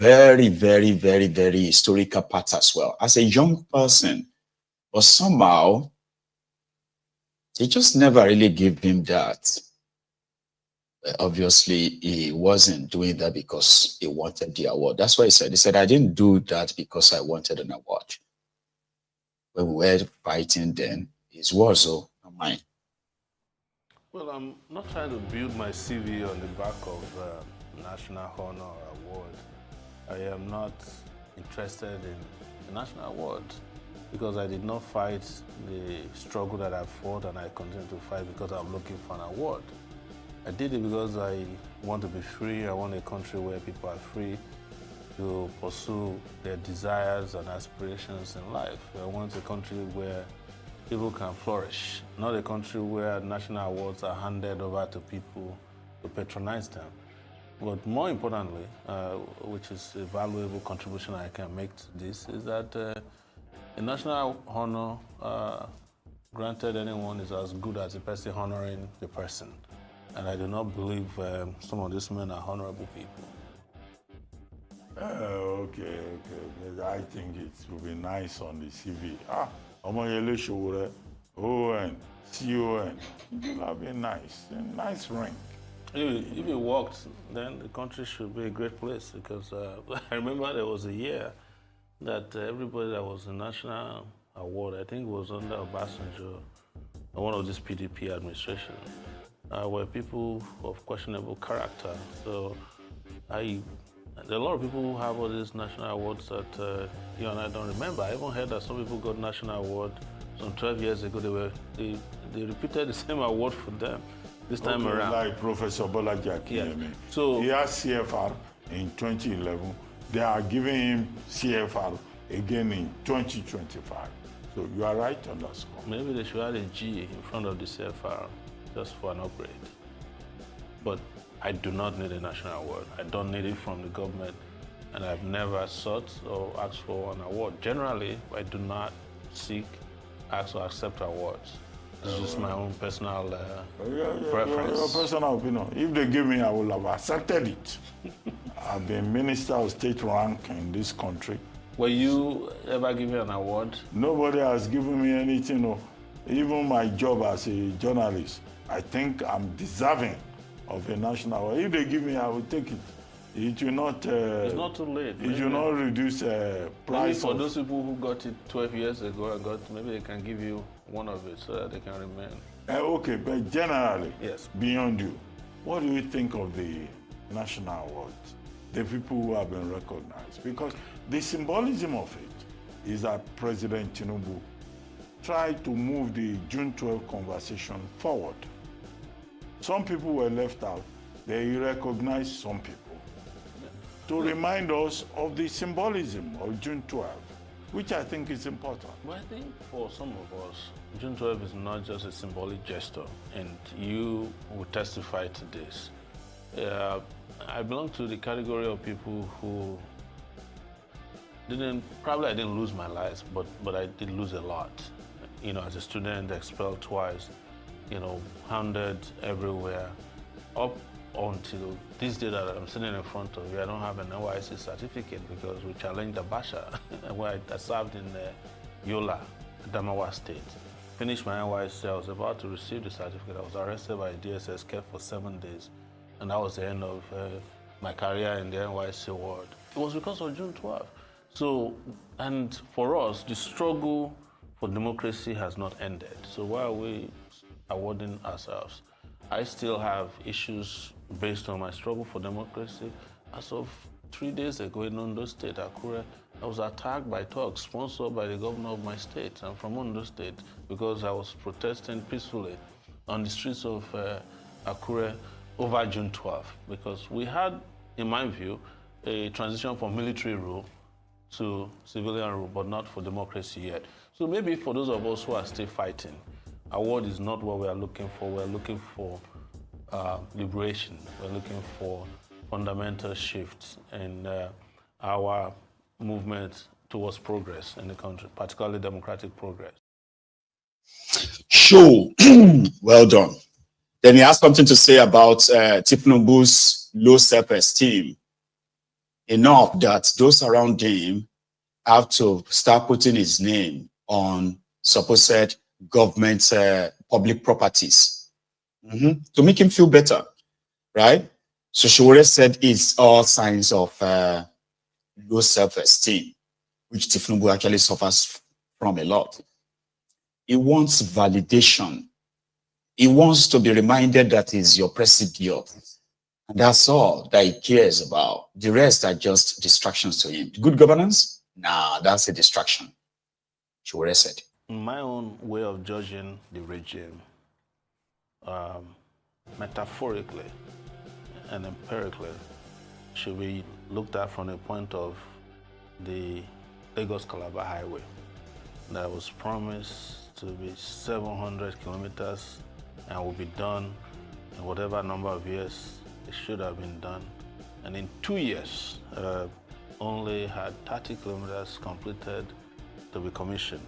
very, very, very, very historical part as well as a young person. But somehow, they just never really gave him that. Obviously, he wasn't doing that because he wanted the award. That's why he said, I didn't do that because I wanted an award. When we were fighting then, his was, so not mine. Well, I'm not trying to build my CV on the back of National Honor Award. I am not interested in the National Award because I did not fight the struggle that I fought, and I continue to fight because I'm looking for an award. I did it because I want to be free. I want a country where people are free to pursue their desires and aspirations in life. I want a country where people can flourish, not a country where national awards are handed over to people to patronize them. But more importantly, which is a valuable contribution I can make to this, is that a national honor granted anyone is as good as the person honoring the person. And I do not believe some of these men are honorable people. Okay. I think it would be nice on the CV. Omoyele Sowore, ON, CON. That'd be nice. A nice rank. If it worked, then the country should be a great place because I remember there was a year that everybody that was a national award, I think it was under Obasanjo, one of this PDP administration, were people of questionable character. So there are a lot of people who have all these national awards that you and I don't remember. I even heard that some people got national award some 12 years ago. They repeated the same award for them this time around. Like Professor Bolaji Akinyemi. Yeah. So he has CFR in 2011. They are giving him CFR again in 2025. So you are right on that score. Maybe they should add a G in front of the CFR just for an upgrade. But I do not need a national award. I don't need it from the government, and I've never sought or asked for an award. Generally, I do not seek, ask, or accept awards. It's just my own personal preference. Your personal opinion. If they give me, I will have accepted it. I've been Minister of State rank in this country. Were you ever given an award? Nobody has given me anything. No. Even my job as a journalist, I think I'm deserving of a national award. If they give me, I will take it. It will not. It's not too late. It will not reduce price. Maybe for those people who got it 12 years ago, maybe they can give you one of it so that they can remain. Okay, but generally, yes. Beyond you, what do you think of the national awards? The people who have been recognized? Because the symbolism of it is that President Tinubu tried to move the June 12 conversation forward. Some people were left out. They recognized some people to remind us of the symbolism of June 12, which I think is important. Well, I think for some of us, June 12 is not just a symbolic gesture, and you will testify to this. I belong to the category of people who I didn't lose my life, but I did lose a lot. You know, as a student, expelled twice, hounded everywhere, up until this day that I'm sitting in front of you. I don't have an NYSC certificate because we challenged Abacha, where I served in Yola, Adamawa State. Finished my NYSC, I was about to receive the certificate. I was arrested by DSS, kept for 7 days, and that was the end of my career in the NYSC world. It was because of June 12. So, and for us, the struggle for democracy has not ended. So why are we awarding ourselves? I still have issues based on my struggle for democracy. As of 3 days ago in Ondo State, Akure, I was attacked by thugs sponsored by the governor of my state. I'm from Ondo State because I was protesting peacefully on the streets of Akure over June 12, because we had, in my view, a transition from military rule to civilian rule, but not for democracy yet. So maybe for those of us who are still fighting, award is not what we are looking for. We're looking for liberation. We're looking for fundamental shifts in our movement towards progress in the country, particularly democratic progress. Sure. Well done. Then he has something to say about Tinubu's low self-esteem. enough that those around him have to start putting his name on supposed government public properties to make him feel better, right? So Sowore said it's all signs of low self-esteem, which Tinubu actually suffers from a lot. He wants validation. He wants to be reminded that he's your president. And that's all that he cares about. The rest are just distractions to him. Good governance? Nah, that's a distraction. Sowore said. My own way of judging the regime, metaphorically and empirically, should be looked at from the point of the Lagos-Calabar highway that was promised to be 700 kilometers and will be done in whatever number of years it should have been done. And in 2 years, only had 30 kilometers completed to be commissioned.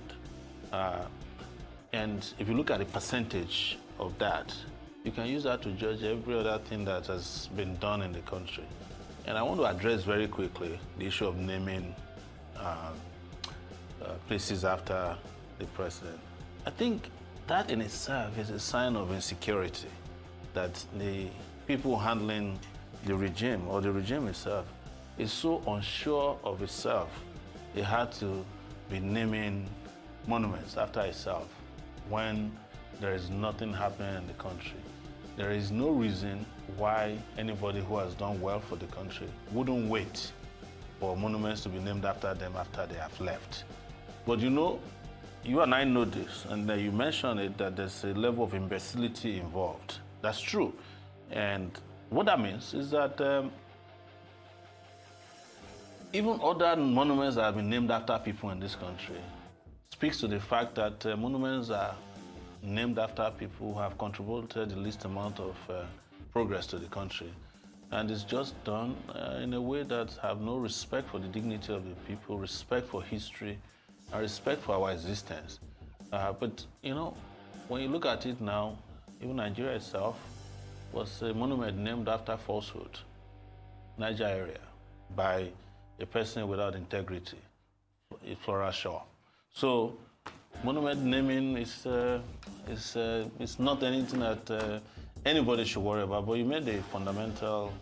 And if you look at the percentage of that, you can use that to judge every other thing that has been done in the country. And I want to address very quickly the issue of naming places after the president. I think that in itself is a sign of insecurity, that the people handling the regime or the regime itself is so unsure of itself, it had to be naming monuments after itself when there is nothing happening in the country. There is no reason why anybody who has done well for the country wouldn't wait for monuments to be named after them after they have left. But you know, you and I know this, and you mentioned it, that there's a level of imbecility involved. That's true. And what that means is that even other monuments that have been named after people in this country speaks to the fact that monuments are named after people who have contributed the least amount of progress to the country. And it's just done in a way that have no respect for the dignity of the people, respect for history, and respect for our existence. But, you know, when you look at it now, even Nigeria itself was a monument named after falsehood, Niger area, by a person without integrity, Flora Shaw. So, monument naming is not anything that anybody should worry about, but you made a fundamental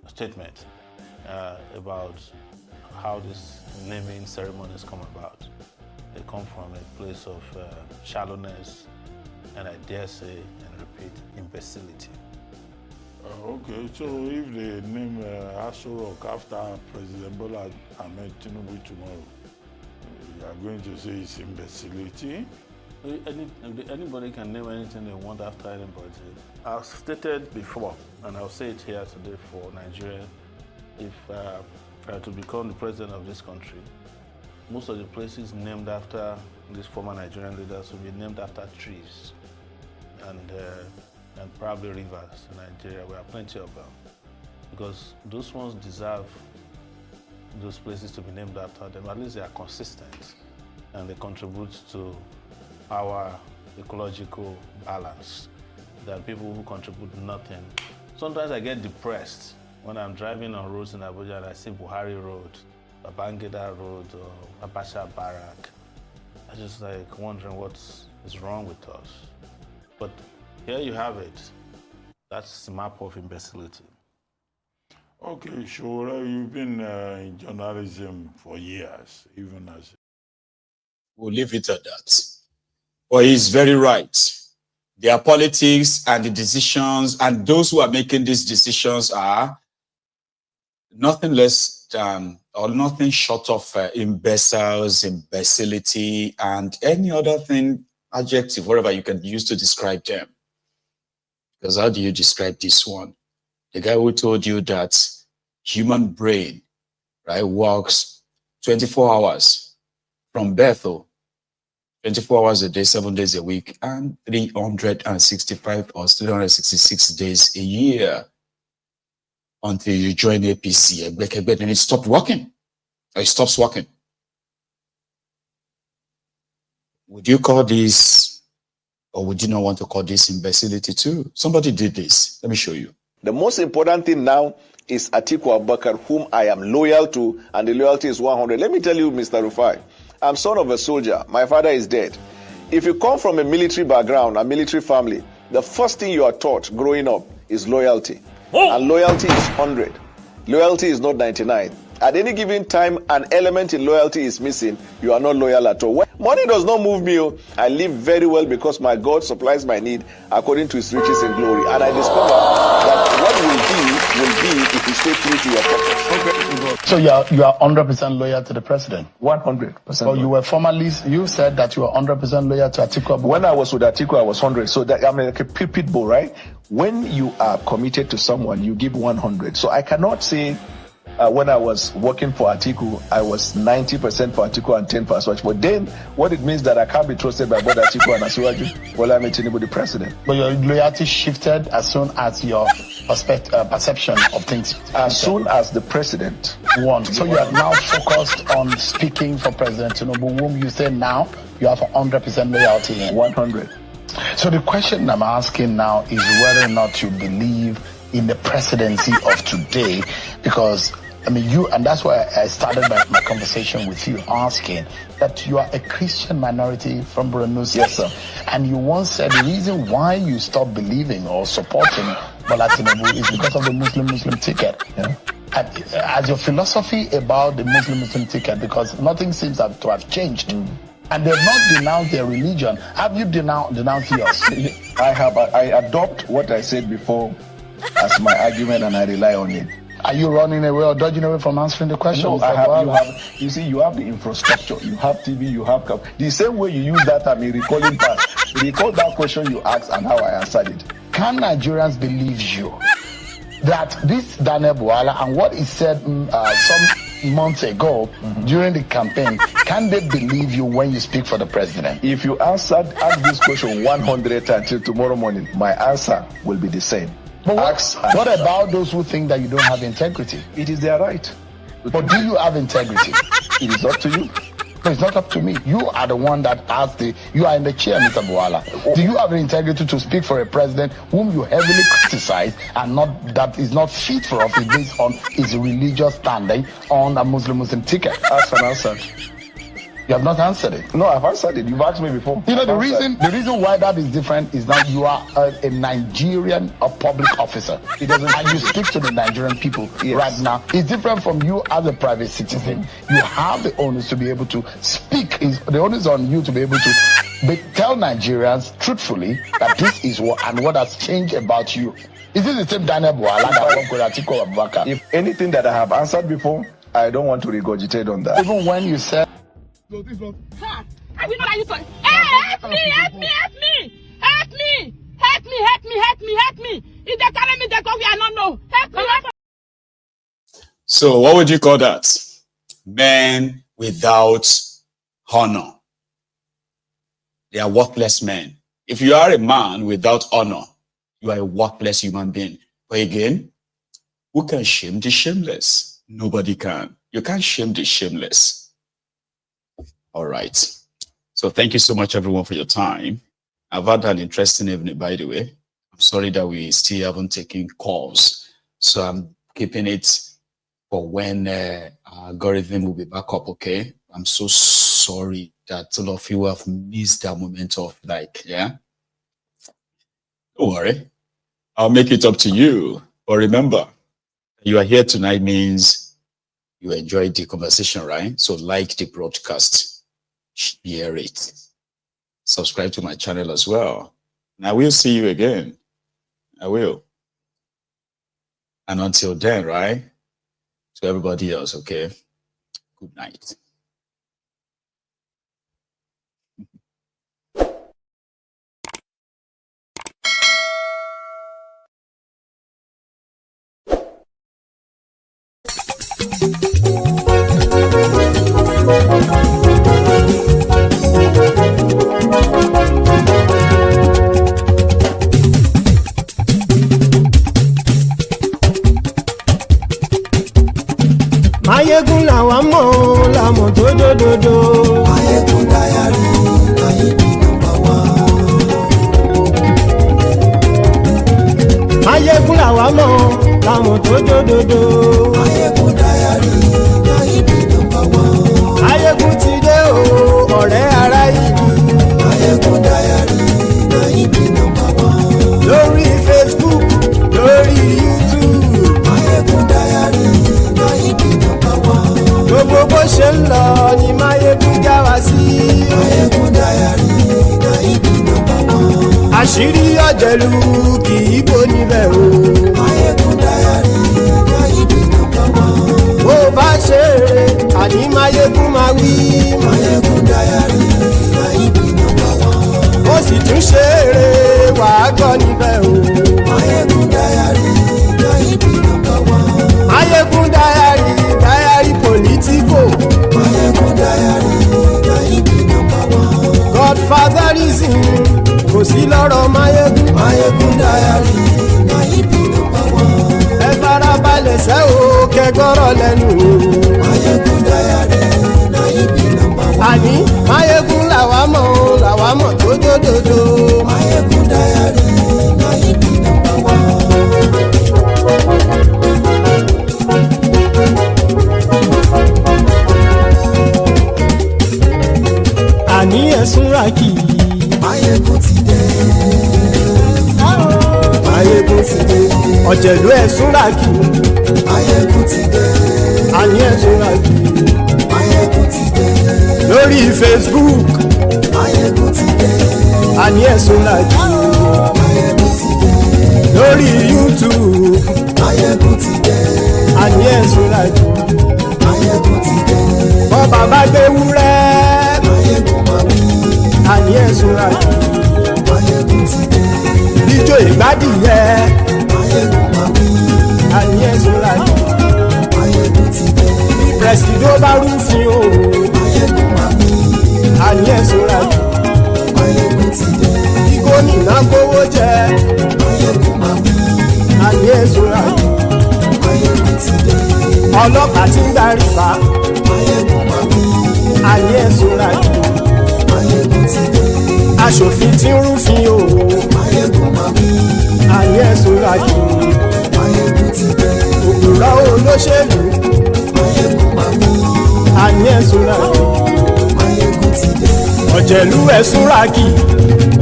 statement about how these naming ceremonies come about. They come from a place of shallowness, and I dare say and repeat, imbecility. Okay, so if they name Aso Rock after President Bola Ahmed Tinubu tomorrow, you are going to say it's imbecility? Anybody can name anything they want after anybody. I've stated before, and I'll say it here today for Nigeria, if to become the president of this country, most of the places named after these former Nigerian leaders will be named after trees and probably rivers in Nigeria. We have plenty of them, because those ones deserve those places to be named after them. At least they are consistent and they contribute to our ecological balance. There are people who contribute nothing. Sometimes I get depressed when I'm driving on roads in Abuja and I see Buhari Road, Babangida Road, or Abacha Barrack. I just like wondering what is wrong with us. But here you have it. That's the map of imbecility. Okay, sure. You've been in journalism for years, even as... We'll leave it at that. But he's very right. Their politics and the decisions, and those who are making these decisions are nothing less than, or nothing short of imbeciles, imbecility, and any other thing, adjective, whatever you can use to describe them. Because how do you describe this one? The guy who told you that human brain, right, works 24 hours from birth, 24 hours a day, 7 days a week, and 365 or 366 days a year until you join APC, and it stopped working, or it stops working. Would you call this, or would you not want to call this imbecility too? Somebody did this. Let me show you. The most important thing now is Atiku Abubakar, whom I am loyal to, and the loyalty is 100. Let me tell you, Mr. Rufai, I'm son of a soldier. My father is dead. If you come from a military background, a military family, the first thing you are taught growing up is loyalty. And loyalty is 100. Loyalty is not 99. At any given time, an element in loyalty is missing, you are not loyal at all. Money does not move me. I live very well because my God supplies my need according to his riches and glory. And I discover that what will be if you stay true to your purpose. Okay. So you are 100% loyal to the president? 100%. So you were formerly, you said that you were 100% loyal to Atiku Abubakar. When I was with Atiku, I was 100. So that I'm like a pit bull, right? When you are committed to someone, you give 100. So I cannot say when I was working for Atiku, I was 90% for Atiku and 10% for Asuwaju. But then, what it means that I can't be trusted by both Atiku and Asuwaju while I'm Tinubu the president. But your loyalty shifted as soon as your perception of things. As soon as the president won. So you are now focused on speaking for President Tinubu, whom you say now you have 100% loyalty in. 100. So the question I'm asking now is whether or not you believe in the presidency of today, because I mean, and that's why I started my conversation with you, asking that you are a Christian minority from Borno State. Yes, sir. And you once said the reason why you stopped believing or supporting Bola Tinubu is because of the Muslim ticket. Yeah. And as your philosophy about the Muslim ticket, because nothing seems to have changed. And they've not denounced their religion. Have you denounced yours? I adopt what I said before as my argument, and I rely on it. Are you running away or dodging away from answering the question? No, you see, you have the infrastructure, you have TV, you have the same way you use that time in recalling past. Recall that question you asked and how I answered it. Can Nigerians believe you that this Daniel Bwala and what he said some months ago during the campaign, can they believe you when you speak for the president? If you ask this question 100 times till tomorrow morning, my answer will be the same. But what about those who think that you don't have integrity? It is their right. But do you have integrity? It is up to you. No, it's not up to me. You are the one that has you are in the chair, Mr. Bwala. Do you have the integrity to speak for a president whom you heavily criticize and that is not fit for office based on his religious standing on a Muslim ticket? Ask and answer. You have not answered it. No, I've answered it. You've asked me before. You know, the reason why that is different is that you are a Nigerian public officer. It doesn't, and you speak to the Nigerian people right now. It's different from you as a private citizen. You have the onus to be able to speak. The onus on you to be able to tell Nigerians truthfully that this is what has changed about you. Is this the same Daniel Bwala that worked with Atiku Abubakar? If anything that I have answered before, I don't want to regurgitate on that. Even when you said, I will not use it. Help me. If they carry me, they go, we are not know. Help me. So what would you call that? Men without honor. They are worthless men. If you are a man without honor, you are a worthless human being. But again, who can shame the shameless? Nobody can. You can't shame the shameless. All right. So thank you so much, everyone, for your time. I've had an interesting evening, by the way. I'm sorry that we still haven't taken calls. So I'm keeping it for when our algorithm will be back up, okay? I'm so sorry that all of you have missed that moment of yeah? Don't worry. I'll make it up to you. But remember, you are here tonight means you enjoyed the conversation, right? So like the broadcast. Share it. Subscribe to my channel as well. And I will see you again. I will. And until then, right? To everybody else, okay? Good night. Ayégún làwa mọ̀ làmọ̀ tó dòdòdò. Ayégún dáyàrí ayébi nọ́mbà wá. Ayégún làwa mọ̀ lámọ̀ tó dòdòdò. Máyégún dáyàrí Náídì nọ́mbà wán. Máyégún ti dé o ọ̀rẹ́ ará ìlú. Máyégún dáyàrí Náídì nọ́mbà wán. Lórí Facebook lórí YouTube. Máyégún dáyàrí Náídì nọ́mbà wán. Gbogbo bó ṣe ń lọ ni Máyégún já wa sí. Máyégún dáyàrí Náídì nọ́mbà wán. Àṣírí ọ̀jẹ̀lú kì í bò níbẹ̀ o. Máyégún dáyàrí Náídì nọ́mbà wán. Bó bá ṣe eré àní Máyégún máa wí. Máyégún dáyàrí Náídì nọ́mbà wán. Ó sì tún ṣe eré wàá gbọ́ níbẹ̀ o. Máyégún dáyàrí Náídì nọ́mbà wán. Máyégún dáyàrí pòlítíkò. Máyégún dáyàrí Náídì nọ́mbà wán. Godfatherism kò sí lọ́rọ̀ Máyégún. Máyégún dáyàrí Náídì nọ́mbà wán. Ẹ farabalẹ̀ sẹ́ o kẹgọ́rọ̀ lẹ́nu o. Máyégún dáyàrí Náídì nọ́mbà wán. Àní Máyégún làwa mọ̀ tó dòdòdò. Máyégún dáyàrí Náídì nọ́mbà wán. Àní ẹ̀sùn ràkì. Máyégún ti dé. Máyégún ti dé. Ọ̀jẹ̀lú ẹ̀sùn ràkì. Máyégún ti dé. Àní ẹ̀sùn ràkì. Máyégún ti dé. Lórí Facebook. Máyégún ti dé. Àní ẹ̀sùn ràkì. Máyégún ti dé. Lórí YouTube. Máyégún ti dé. Àní ẹ̀sùn ràkì. Máyégún ti dé. Bọ́ bàbá gbé wúrẹ́. Máyégún máa wí. Àní ẹ̀sùn ràkì. Máyégún ti dé. Ijó ìgbádìyẹ. Máyégún máa wí. Àní ẹ̀sùn ràkì. Máyégún ti dé. Presido bá rúfin o. Máyégún máa wí. Àní ẹ̀sùn ràkì. Máyégún ti dé. Kí gómìnà kówó jẹ. Máyégún máa wí. Àní ẹ̀sùn ràkì. Máyégún ti dé. Ọlọ́pàá tí ń darí bá. Máyégún máa wí. Àní ẹ̀sùn ràkì. Máyégún ti dé. Aṣòfin tí ń rúfin o. Máyégún máa wí. Àní ẹ̀sùn ràkì. Máyégún ti dé. Òpùrọ́ olóṣèlú. Máyégún máa wí. Àní ẹ̀sùn ràkì. Máyégún ti dé. Ọ̀jẹ̀lú ẹ̀sùn ràkì.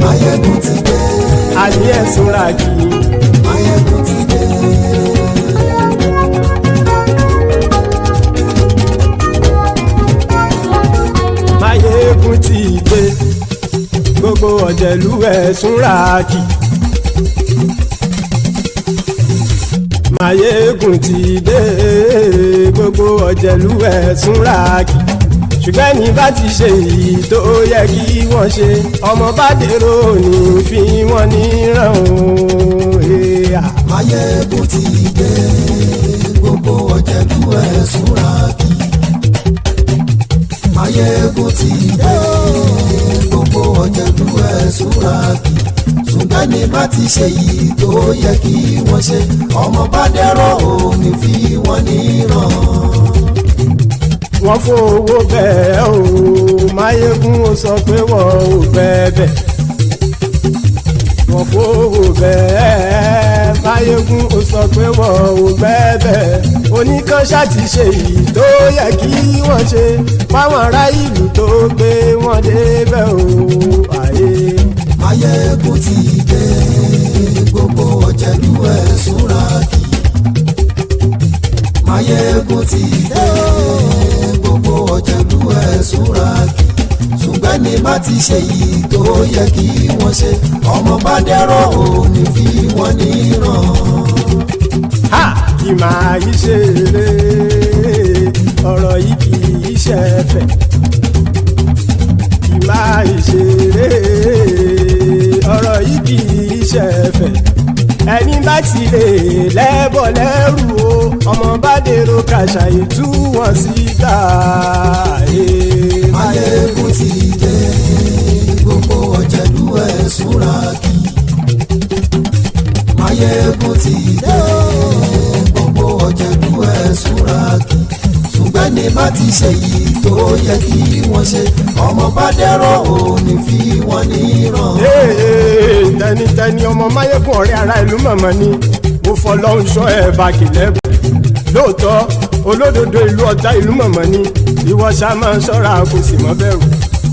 Máyégún ti dé. Àní ẹ̀sùn ràkì. Máyégún ti dé. Máyégún ti dé. Gbogbo ọ̀jẹ̀lú ẹ̀sùn ràkì. Máyégún ti dé. Gbogbo ọ̀jẹ̀lú ẹ̀sùn ràkì. Ṣùgbọ́n ní bá ti ṣe èyí tó yẹ kí wọ́n ṣe, ọmọ bá dèrò ní fi wọ́n níran o. Máyégún ti dé. Gbogbo ọ̀jẹ̀lú ẹ̀sùn ràkì. Máyégún ti dé. Gbogbo ọ̀jẹ̀lú ẹ̀sùn ràkì. Ṣùgbọ́n ní bá ti ṣe èyí tó yẹ kí wọ́n ṣe, ọmọ bá dẹ́rọ̀ ò ní fi wọ́n níran. Wọ́n fowó bẹ́ẹ̀ o, Máyégún ó sọ pé wọ́n ò bẹ́ẹ̀. Wọ́n fowó bẹ́ẹ̀, Máyégún ó sọ pé wọ́n ò bẹ́ẹ̀. Oníkanṣá ti ṣe èyí tó yẹ kí wọ́n ṣe, fáwọn ará ìlú tó gbé wọn débẹ̀ o. Máyégún ti dé. Gbogbo ọ̀jẹ̀lú ẹ̀sùn ràkì. Máyégún ti dé. Gbogbo ọ̀jẹ̀lú ẹ̀sùn ràkì. Ṣùgbọ́n ní bá ti ṣe yìí tó yẹ kí wọ́n ṣe, ọmọ bá dẹ́rọ̀ ò ní fi wọ́n níran. Ha! Kì máa yí ṣe eré, ọ̀rọ̀ yìí kì í ṣe ẹ̀fẹ̀. Kì máa yí ṣe eré, ọ̀rọ̀ yìí kì í ṣe ẹ̀fẹ̀. Ẹni bá ti lè lẹ́bọ̀ lẹ́rù o, ọmọ bá dèrò kàṣàyè tú wọn síta. Máyégún ti dé. Gbogbo ọ̀jẹ̀lú ẹ̀sùn ràkì. Máyégún ti dé. Gbogbo ọ̀jẹ̀lú ẹ̀sùn ràkì. Ṣùgbọ́n ní bá ti ṣe yìí tó yẹ kí wọ́n ṣe, ọmọ bá dẹ́rọ̀ ò ní fi wọ́n níran. Tẹnitẹni ọmọ Máyégún ọ̀rẹ́ ara ìlú mọ̀mọ́ ni ó fọlọ́hún ṣọ́ ẹ̀ bá kìlẹ́bù lóòótọ́ olódodo ìlú ọ̀tá ìlú mọ̀mọ́ ni ìwọ ṣá máa ń ṣọ́ra kò sì mọ́ bẹ̀rù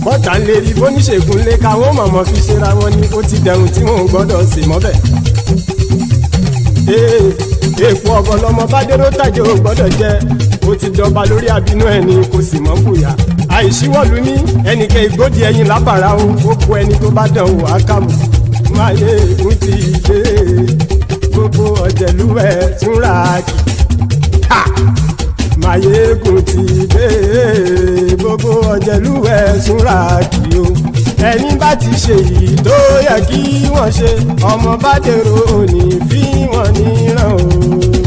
bọ́tà ń lè rí bóníṣègùn lé káwọn mọ̀mọ́ fi ṣera wọn ni ó ti dẹrùn tí wọn ò gbọ́dọ̀ sì mọ́ bẹ̀. èèpo ọ̀gọ̀ lọmọ bá dérò tàjẹ́ ò gbọ́dọ̀ jẹ́ ó ti dọba lórí àbínú ẹni kò sì mọ́ bùyà àìsíwọ́lu ní ẹnìkẹ́ ìgbódì ẹyin lábàrá o ó kó ẹni tó bá dán wò á kàmù máyé ń ti dé gbogbo ọ̀jẹ̀lúwẹ̀ túnra kì Máyégún ti dé gbogbo ọ̀jẹ̀lúwẹ̀ túnra kì o ẹni bá ti ṣe yìí tó yẹ kí wọ́n ṣe ọmọ bá dèrò òní fi wọ́n níran o.